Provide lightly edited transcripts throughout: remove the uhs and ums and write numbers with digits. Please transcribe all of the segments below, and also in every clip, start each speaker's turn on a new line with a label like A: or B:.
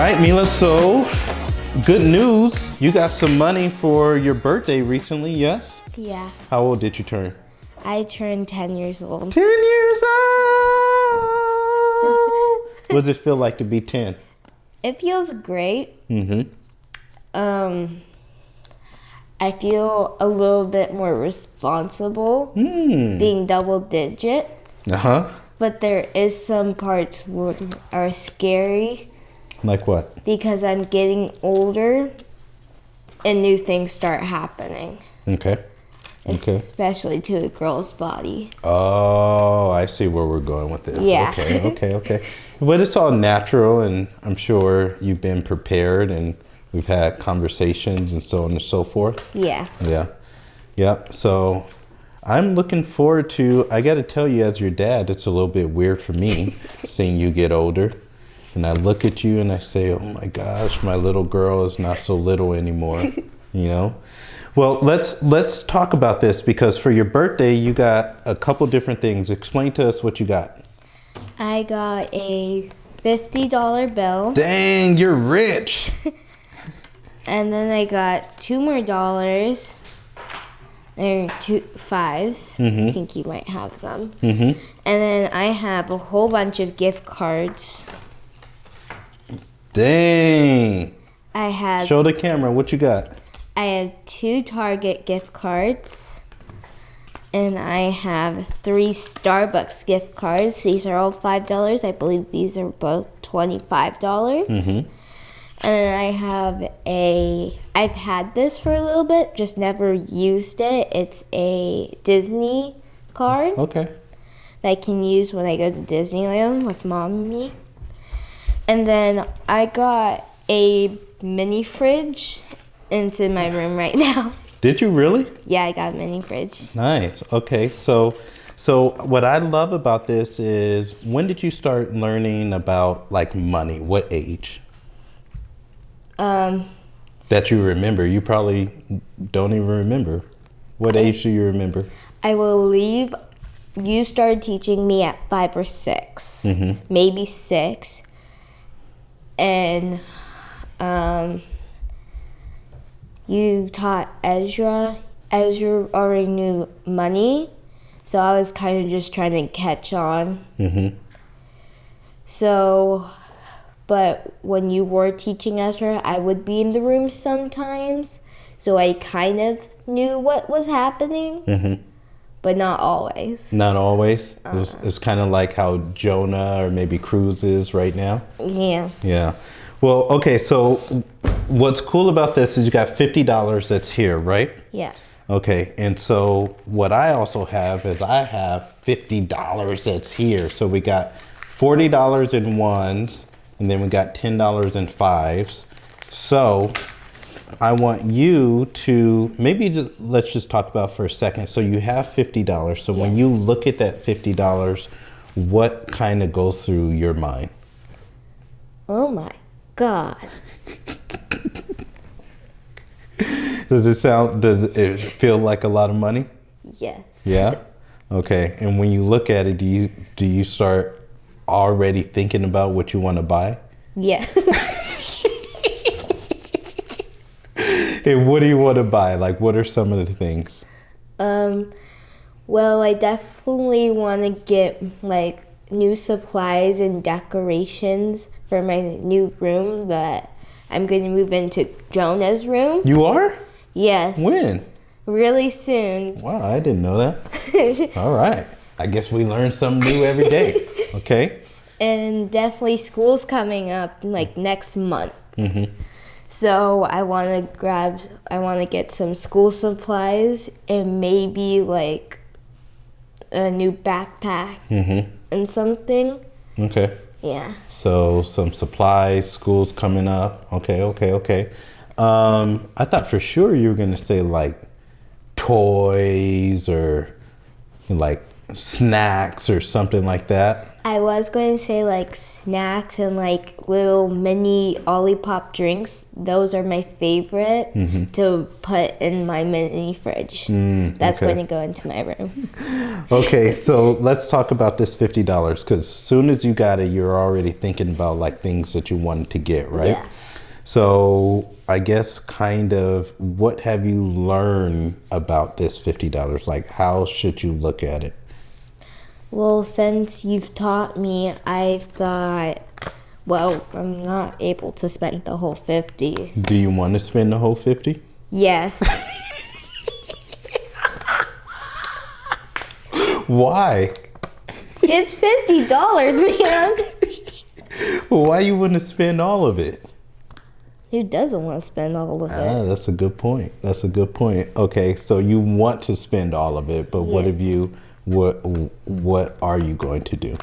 A: right, Mila, so good news. You got some money for your birthday recently, yes?
B: Yeah.
A: How old did you turn?
B: I turned 10 years old.
A: 10 years old! What does it feel like to be 10?
B: It feels great.
A: Mm-hmm.
B: I feel a little bit more responsible being double digits.
A: Uh-huh.
B: But there is some parts that are scary
A: Like what?
B: because I'm getting older and new things start happening.
A: Okay. Okay.
B: Especially to a girl's body.
A: Oh, I see where we're going with this.
B: Yeah.
A: Okay. But it's all natural, and I'm sure you've been prepared, and we've had conversations and so on and so forth.
B: Yeah.
A: Yeah. So I'm looking forward to, I got to tell you, as your dad, it's a little bit weird for me seeing you get older. And I look at you and I say, oh my gosh, my little girl is not so little anymore, you know? Well, let's talk about this, because for your birthday, you got a couple different things. Explain to us what you got.
B: I got a $50 bill.
A: Dang, you're rich.
B: And then I got $2 more. Or 2 5s. I think you might have them. And then I have a whole bunch of gift cards.
A: Dang.
B: I have
A: Show the camera what you got.
B: I have 2 Target gift cards. And I have 3 Starbucks gift cards. These are all $5. I believe these are both $25. And then I have I've had this for a little bit, just never used it. It's a Disney card
A: Okay.
B: that I can use when I go to Disneyland with Mom and me. And then I got a mini fridge, and it's in my room right now.
A: Did you really?
B: Yeah, I got a mini fridge.
A: Nice. Okay. So what I love about this is, when did you start learning about like money? What age? That you remember. You probably don't even remember. What age do you remember?
B: I believe you started teaching me at 5 or 6, maybe 6. And you taught Ezra. Ezra already knew money, so I was kind of just trying to catch on. So, but when you were teaching Ezra, I would be in the room sometimes, so I kind of knew what was happening, but not always.
A: Not always? It's kind of like how Jonah or maybe Cruz is right now?
B: Yeah.
A: Yeah. Well, okay, so what's cool about this is you got $50 that's here, right?
B: Yes.
A: Okay, and so what I also have is I have $50 that's here. So we got $40 in ones, and then we got $10 in fives. So I want you to let's just talk about for a second. So you have $50. So when you look at that $50, what kind of goes through your mind?
B: Oh my God.
A: Does it feel like a lot of money?
B: Yes.
A: Yeah? Okay. And when you look at it, do you start already thinking about what you want to buy?
B: Yeah.
A: And what do you want to buy? Like, what are some of the things?
B: Well, I definitely want to get like new supplies and decorations for my new room that I'm going to move into Jonah's room.
A: You are?
B: Yes.
A: When?
B: Really soon.
A: Wow, I didn't know that. All right. I guess we learn something new every day. Okay.
B: And definitely school's coming up like next month. So I want to get some school supplies and maybe like a new backpack and something.
A: Okay.
B: Yeah.
A: So some supplies, school's coming up. Okay. I thought for sure you were going to say like toys or like snacks or something like that?
B: I was going to say like snacks and like little mini Olipop drinks. Those are my favorite to put in my mini fridge. That's
A: okay.
B: going to go into my room.
A: Okay, so let's talk about this $50 because as soon as you got it, you're already thinking about like things that you wanted to get, right?
B: Yeah.
A: So I guess kind of what have you learned about this $50? Like how should you look at it?
B: Well, since you've taught me, I thought, well, I'm not able to spend the whole 50.
A: Do you want to spend the whole 50?
B: Yes.
A: Why?
B: It's $50, man.
A: Why you wouldn't spend all of it?
B: Who doesn't want to spend all of it?
A: That's a good point. That's a good point. Okay, so you want to spend all of it, but what have
B: Yes.
A: you? What are you going to do?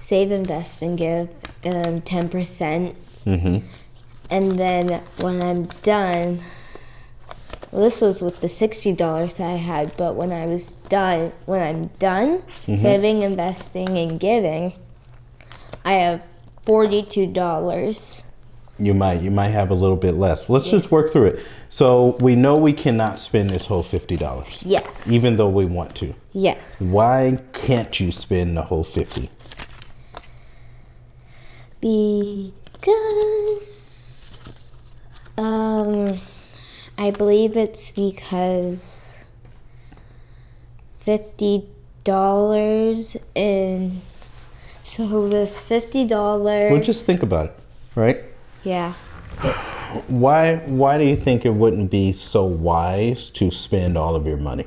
B: Save, invest, and give 10%.
A: Mm-hmm.
B: And then when I'm done, well, this was with the $60 I had, but when I'm done saving, investing, and giving, I have $42.
A: You might have a little bit less. Let's just work through it. So we know we cannot spend this whole $50.
B: Yes.
A: Even though we want to.
B: Yes.
A: Why can't you spend the whole 50?
B: Because I believe it's because $50 and so this $50.
A: Well, just think about it, right?
B: Yeah.
A: Why do you think it wouldn't be so wise to spend all of your money?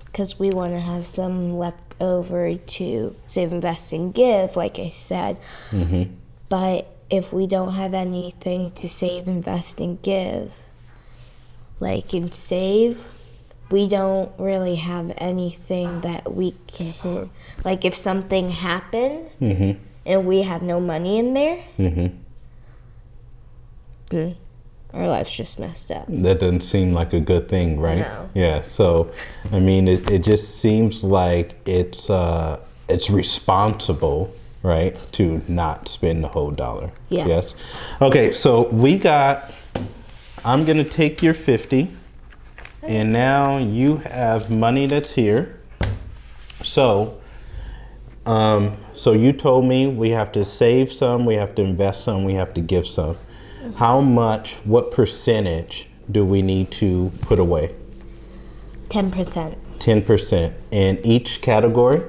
B: Because we want to have some left over to save, invest, and give, like I said.
A: Mm-hmm.
B: But if we don't have anything to save, invest, and give, like in save, we don't really have anything that we can, like if something happened
A: Mm-hmm.
B: and we have no money in there,
A: Mm-hmm.
B: our life's just messed up.
A: That doesn't seem like a good thing, right?
B: No.
A: Yeah. So, I mean, it just seems like it's responsible, right, to not spend the whole dollar.
B: Yes.
A: Okay. So I'm gonna take your 50, and now you have money that's here. So, so you told me we have to save some, we have to invest some, we have to give some. How much, what percentage do we need to put away?
B: 10%.
A: 10% in each category?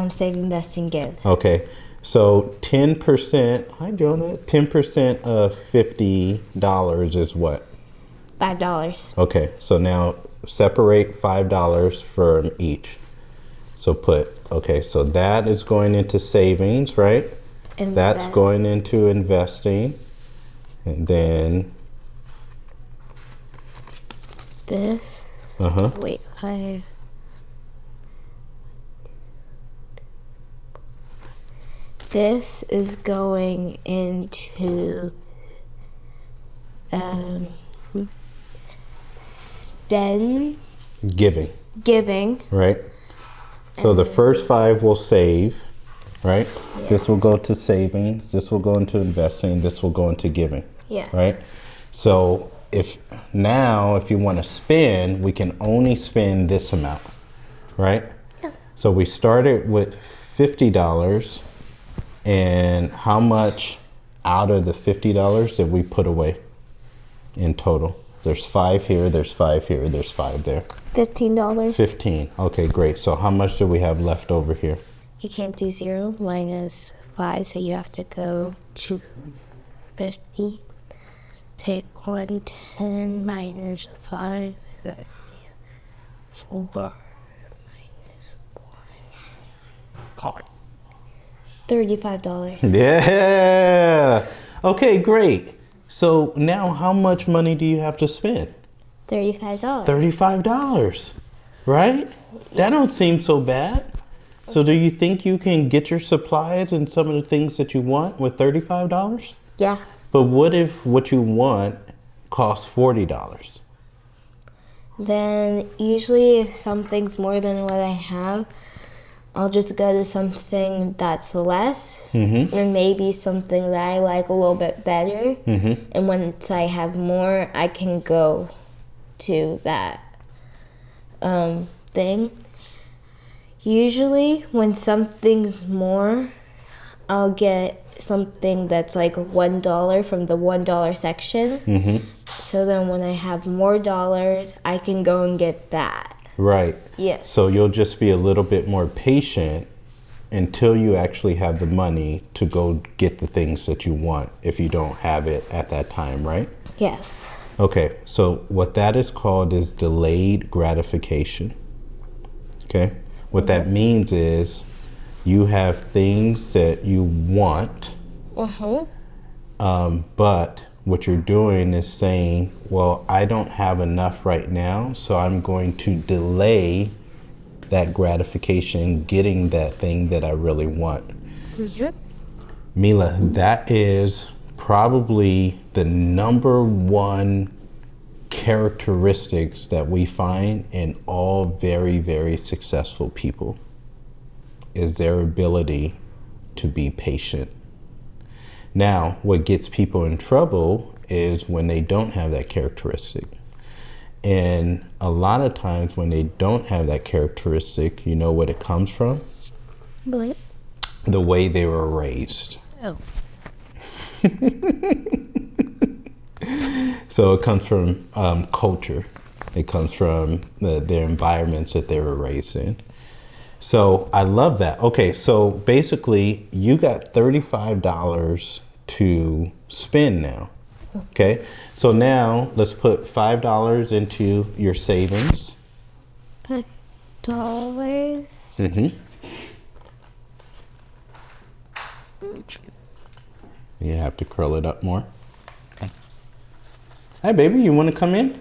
B: Save, invest, and give.
A: Okay, so 10%, hi Jonah, 10% of $50 is what?
B: $5.
A: Okay, so now separate $5 from each. So okay, so that is going into savings, right? That's going into investing. And then
B: this.
A: Uh-huh.
B: Wait, this is going into giving.
A: Right? So the first 5 will save, right?
B: Yes.
A: This will go to saving, this will go into investing, this will go into giving.
B: Yes.
A: Right? So if you want to spend, we can only spend this amount, right?
B: Yeah.
A: So we started with $50, and how much out of the $50 did we put away in total? There's 5 here, there's 5 here, there's 5 there.
B: $15.
A: 15. Okay, great. So how much do we have left over here?
B: You can't do 0 minus 5, so you have to go to 50. Take 110 minus 5. That'd be 4 minus 1. $35.
A: Yeah. Okay, great. So now how much money do you have to spend?
B: $35.
A: $35, right? That don't seem so bad. So do you think you can get your supplies and some of the things that you want with $35?
B: Yeah.
A: But what if what you want costs $40?
B: Then usually if something's more than what I have, I'll just go to something that's less, and maybe something that I like a little bit better. And once I have more, I can go to that thing. Usually when something's more, I'll get something that's like $1 from the $1 section. So then when I have more dollars, I can go and get that.
A: Right.
B: Yes.
A: So you'll just be a little bit more patient until you actually have the money to go get the things that you want if you don't have it at that time, right?
B: Yes.
A: Okay, so what that is called is delayed gratification. Okay? What that means is you have things that you want, but what you're doing is saying, well, I don't have enough right now, so I'm going to delay that gratification, getting that thing that I really want. Mila, that is probably the number one characteristics that we find in all very, very successful people is their ability to be patient. Now, what gets people in trouble is when they don't have that characteristic. And a lot of times when they don't have that characteristic, you know what it comes from?
B: What?
A: The way they were raised.
B: Oh.
A: So it comes from culture. It comes from their environments that they were raised in. So I love that. Okay, so basically you got $35 to spend now. Okay, so now let's put $5 into your savings.
B: $5?
A: You have to curl it up more. Hey, baby, you want to come in?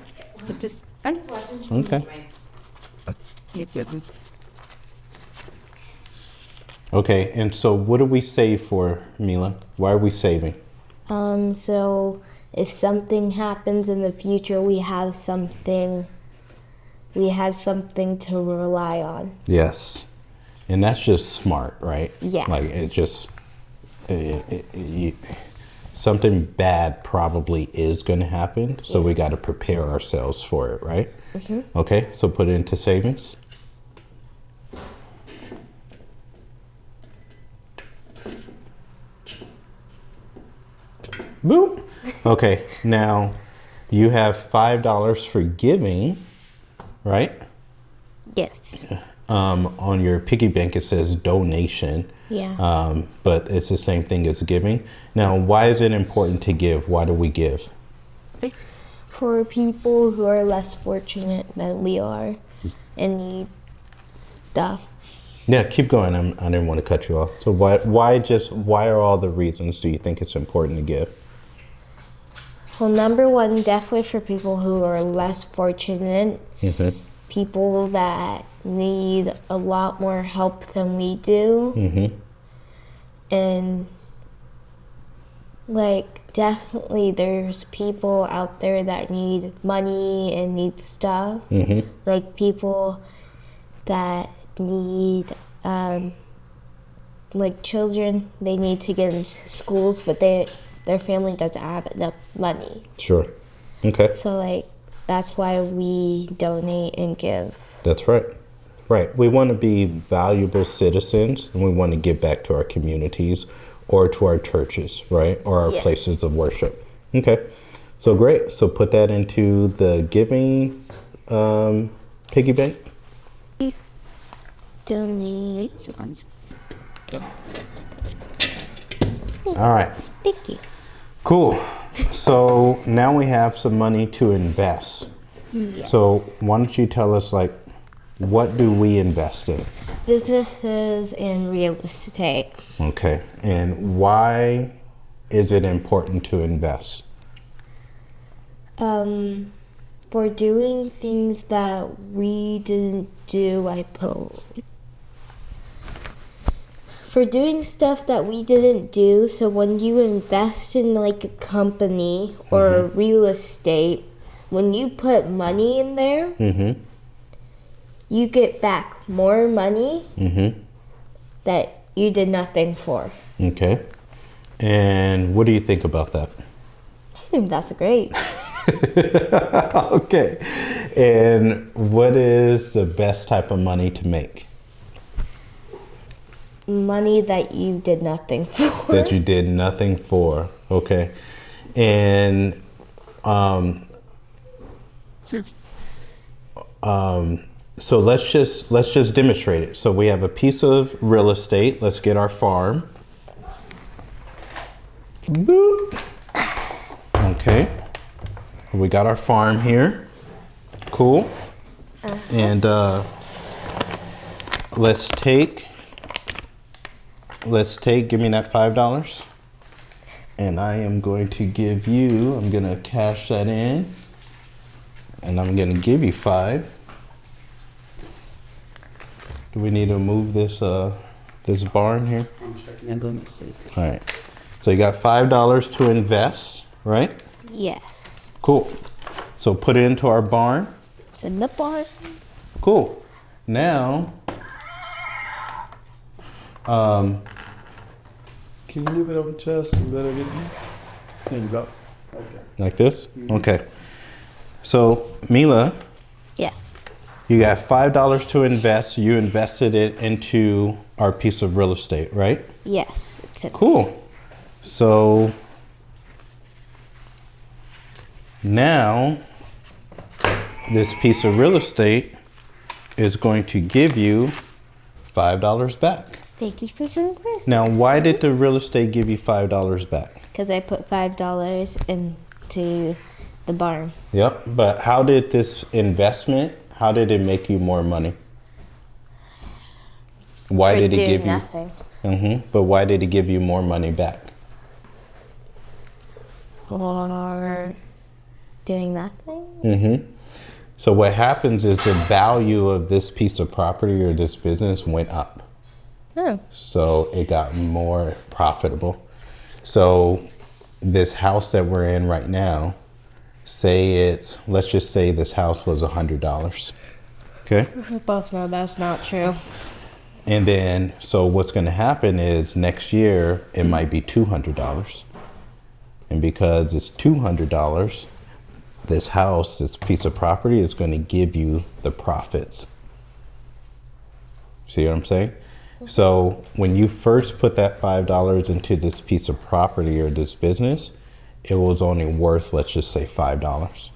A: Okay. Okay, and so what do we save for, Mila? Why are we saving?
B: So if something happens in the future, we have something to rely on.
A: Yes. And that's just smart, right?
B: Yeah.
A: Like something bad probably is going to happen, so we got to prepare ourselves for it, right? Okay, so put it into savings. Boop. Okay, now you have $5 for giving, right?
B: Yes.
A: On your piggy bank it says donation.
B: Yeah.
A: But it's the same thing as giving. Now, why is it important to give? Why do we give?
B: For people who are less fortunate than we are and need stuff.
A: Yeah, keep going. I didn't want to cut you off. So why are all the reasons do you think it's important to give?
B: Well, number one, definitely for people who are less fortunate, people that need a lot more help than we do. And like definitely there's people out there that need money and need stuff. Like people that need like children, they need to get into schools, but their family doesn't have enough money.
A: Sure. Okay.
B: So like that's why we donate and give.
A: That's right. Right. We want to be valuable citizens, and we want to give back to our communities or to our churches, right? Or our places of worship. Okay. So great. So put that into the giving piggy bank.
B: Donate.
A: All right.
B: Thank you.
A: Cool. So now we have some money to invest.
B: Yes.
A: So why don't you tell us, like, what do we invest in?
B: Businesses and real estate.
A: Okay. And why is it important to invest?
B: For doing things that we didn't do, for doing stuff that we didn't do. So when you invest in like a company or real estate, when you put money in there,
A: Mm-hmm.
B: you get back more money
A: Mm-hmm.
B: that you did nothing for.
A: Okay. And what do you think about that?
B: I think that's great.
A: Okay. And what is the best type of money to make?
B: Money that you did nothing for.
A: That you did nothing for. Okay. And so let's just demonstrate it. So we have a piece of real estate. Let's get our farm. Boop. Okay. We got our farm here. Cool. And let's take, give me that $5. And I am going to give you, I'm going to cash that in. And I'm going to give you 5. Do we need to move this this barn here?
C: I'm checking and let me see.
A: All right. So you got $5 to invest, right?
B: Yes.
A: Cool. So put it into our barn.
B: It's in the barn.
A: Cool. Now,
C: Can you move it over chest and let it get here? There you go. Okay.
A: like this? Okay. So Mila,
B: Yes.
A: you got $5 to invest. You invested it into our piece of real estate, right?
B: Yes. It's in.
A: Cool. So now this piece of real estate is going to give you $5 back.
B: Thank you for some Christmas.
A: Now, why did the real estate give you $5 back?
B: Because I put $5 into the barn.
A: Yep. But how did this investment, how did it make you more money? Why
B: For
A: did it
B: doing
A: give you?
B: nothing.
A: But why did it give you more money back?
B: For doing nothing?
A: So what happens is the value of this piece of property or this business went up.
B: Oh.
A: So it got more profitable. So this house that we're in right now, let's just say this house was $100. Okay.
B: We both know that's not true.
A: And then, so what's going to happen is next year it might be $200. And because it's $200, this house, this piece of property is going to give you the profits. See what I'm saying? So when you first put that $5 into this piece of property or this business, it was only worth, let's just say $5.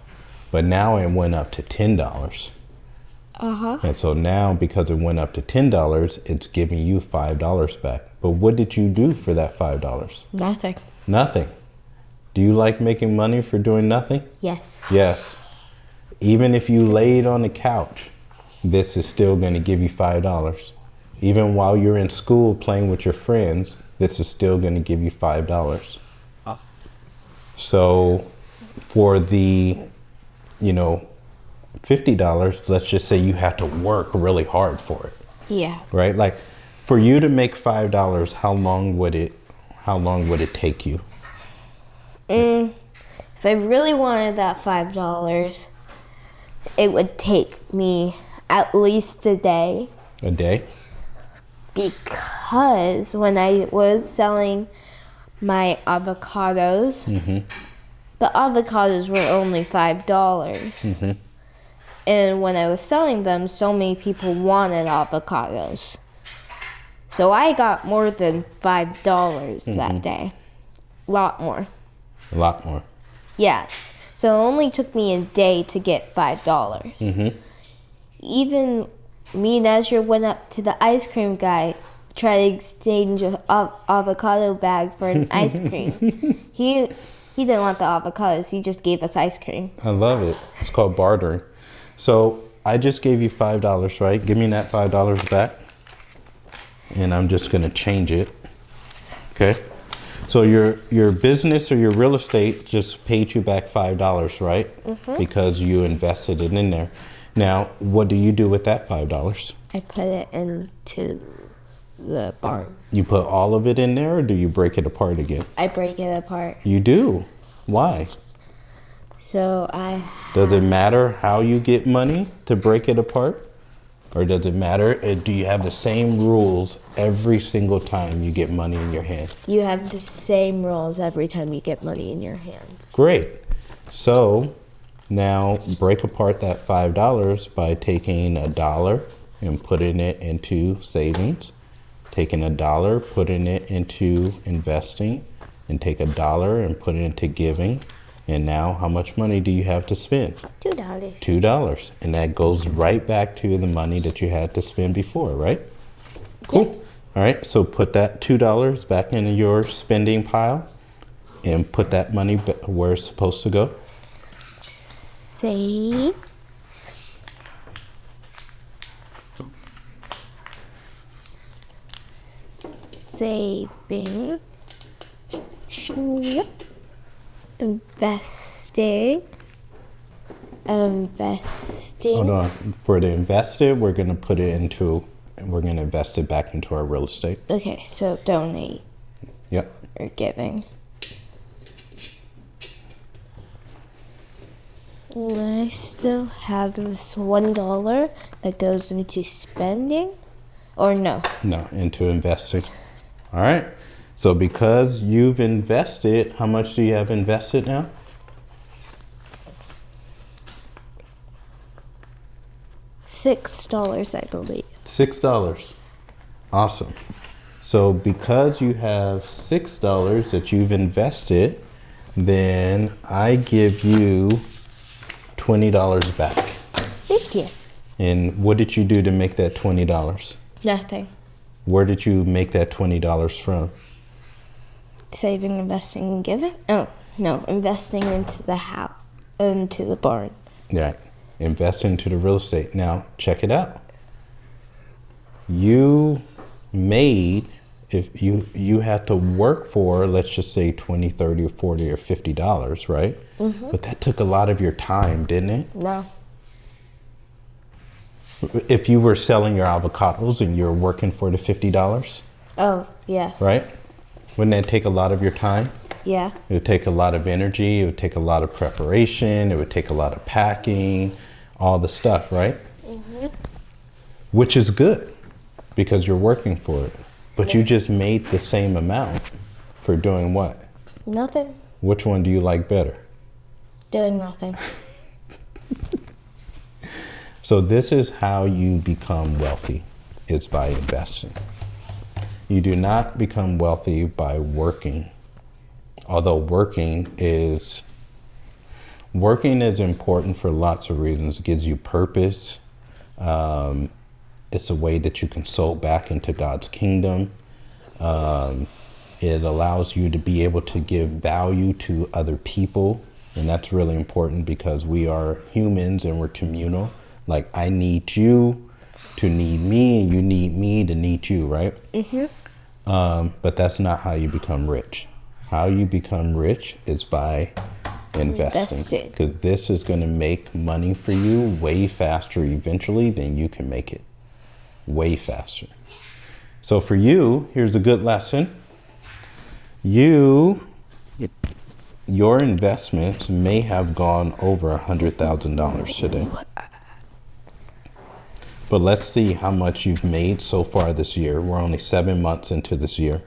A: But now it went up to $10.
B: Uh-huh.
A: And so now because it went up to $10, it's giving you $5 back. But what did you do for that $5?
B: Nothing.
A: Nothing. Do you like making money for doing nothing?
B: Yes.
A: Yes. Even if you laid on the couch, this is still going to give you $5. Even while you're in school playing with your friends, this is still going to give you $5.
C: Ah.
A: So for the, $50, let's just say you have to work really hard for it,
B: Yeah.
A: right? Like for you to make $5, how long would it take you?
B: If I really wanted that $5, it would take me at least a day.
A: A day?
B: Because when I was selling my avocados, the avocados were only $5. And when I was selling them, so many people wanted avocados. So I got more than $5 that day. A lot more.
A: A lot more.
B: Yes. So it only took me a day to get $5. Even me and Ezra went up to the ice cream guy, tried to exchange an avocado bag for an ice cream. He didn't want the avocados. He just gave us ice cream.
A: I love it. It's called bartering. So I just gave you $5, right? Give me that $5 back. And I'm just going to change it. Okay. So your business or your real estate just paid you back $5, right? Because you invested it in there. Now, what do you do with that $5?
B: I put it into the barn.
A: You put all of it in there, or do you break it apart again?
B: I break it apart.
A: You do. Why?
B: So I
A: Does it matter how you get money to break it apart? Or does it matter? Do you have the same rules every single time you get money in your hand?
B: You have the same rules every time you get money in your hands.
A: Great. So now break apart that $5 by taking $1 and putting it into savings, taking $1, putting it into investing, and take $1 and put it into giving. And now how much money do you have to spend?
B: $2.
A: $2. And that goes right back to the money that you had to spend before, right? Cool.
B: Yep.
A: All right, so put that $2 back into your spending pile and put that money where it's supposed to go.
B: Save. Saving. Yep. Investing.
A: Hold on. For the invested, we're going to invest it back into our real estate.
B: Okay, so donate
A: Yep.
B: or giving. I still have this $1 that goes into spending, or no?
A: No, into investing. All right. So because you've invested, how much do you have invested now?
B: $6, I believe.
A: $6. Awesome. So because you have $6 that you've invested, then I give you $20 back.
B: Thank you.
A: And what did you do to make that $20?
B: Nothing.
A: Where did you make that $20 from?
B: Saving, investing, and giving? Oh, no. Investing into the house, into the barn.
A: Right. Invest into the real estate. Now, check it out. You made, if you had to work for, let's just say 20, 30, or 40, or $50, right? Mm-hmm. But that took a lot of your time, didn't it?
B: No.
A: If you were selling your avocados and you're working for the $50,
B: Oh, yes.
A: right? Wouldn't that take a lot of your time?
B: Yeah.
A: It would take a lot of energy. It would take a lot of preparation. It would take a lot of packing, all the stuff, right?
B: Mm-hmm.
A: Which is good because you're working for it. But you just made the same amount for doing what?
B: Nothing.
A: Which one do you like better?
B: Doing nothing.
A: So this is how you become wealthy, is by investing. You do not become wealthy by working. Although working is important for lots of reasons. It gives you purpose. It's a way that you can sow back into God's kingdom. It allows you to be able to give value to other people. And that's really important because we are humans and we're communal. Like I need you to need me and you need me to need you, right? Mm-hmm. But that's not how you become rich. How you become rich is by investing. Because this is going to make money for you way faster eventually than you can make it. Way faster. So for you, here's a good lesson. Your investments may have gone over $100,000 today. But let's see how much you've made so far this year. We're only 7 months into this year.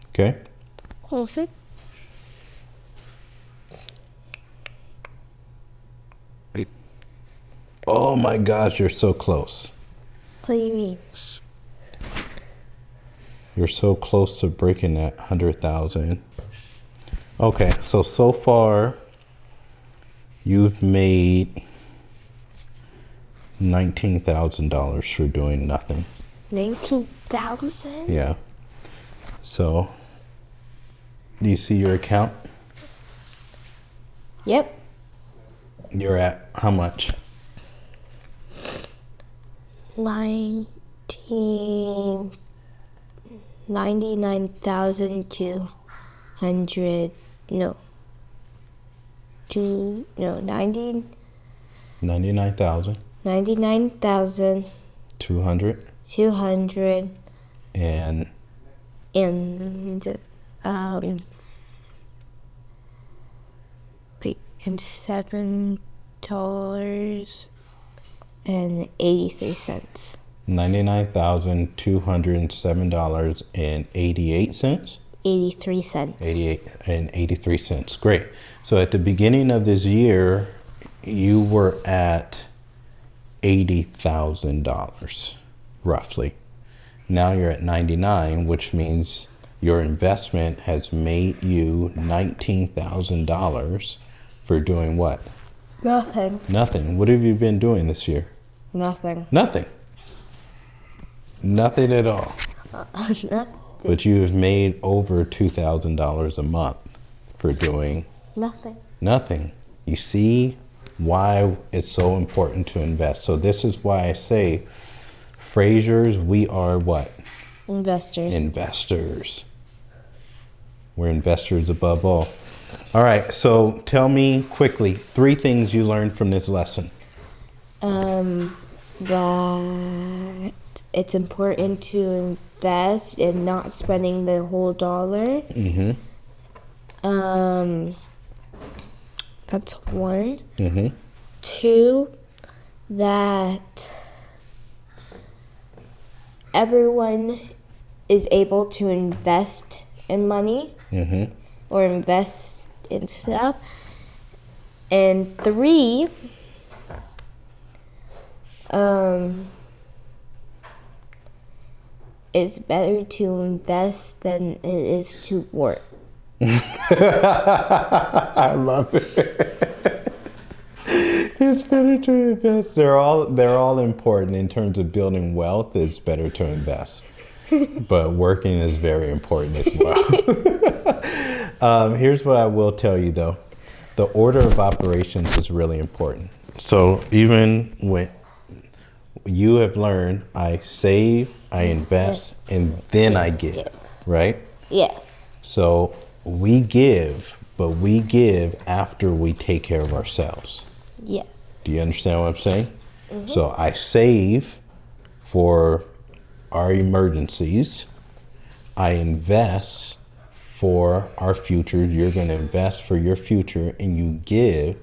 A: Okay?
B: Perfect.
A: Oh my gosh, you're so close.
B: What do you mean?
A: You're so close to breaking that 100,000. Okay, so far you've made $19,000 for doing nothing.
B: 19,000?
A: Yeah. So, do you see your account?
B: Yep.
A: You're at how much?
B: 99,200. No. 90.
A: 99,000.
B: 99,200.
A: 200. And
B: and $7.83.
A: $99,207.88.
B: 83 cents.
A: 88 and 83 cents. Great. So at the beginning of this year, you were at $80,000 roughly. Now you're at 99, which means your investment has made you $19,000 for doing what?
B: Nothing.
A: Nothing. What have you been doing this year?
B: Nothing.
A: Nothing. Nothing at all. But you have made over $2,000 a month for doing
B: Nothing.
A: nothing. You see why it's so important to invest. So this is why I say, Frasers, we are what?
B: Investors.
A: Investors. We're investors above all. All right, so tell me quickly 3 things you learned from this lesson.
B: That it's important to invest and not spending the whole dollar.
A: Mm-hmm.
B: That's 1.
A: Mm-hmm.
B: 2, that everyone is able to invest in money
A: Mm-hmm.
B: or invest in stuff. And 3, it's better to invest than it is to work.
A: I love it. It's better to invest. They're all important in terms of building wealth. It's better to invest, but working is very important as well. Here's what I will tell you though: the order of operations is really important. So even when you have learned, I save, I invest, and then I give, right?
B: Yes.
A: So we give, but we give after we take care of ourselves.
B: Yes.
A: Do you understand what I'm saying? So I save for our emergencies. I invest for our future. You're going to invest for your future, and you give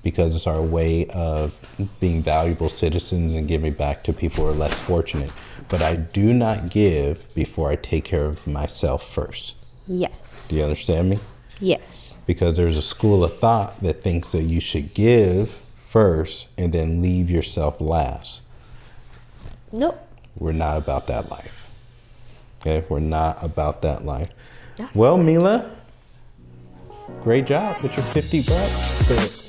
A: because it's our way of being valuable citizens and giving back to people who are less fortunate. But I do not give before I take care of myself first.
B: Yes.
A: Do you understand me?
B: Yes.
A: Because there's a school of thought that thinks that you should give first and then leave yourself last.
B: Nope.
A: We're not about that life. Okay? We're not about that life.
B: Yeah.
A: Well, Mila, great job with your $50.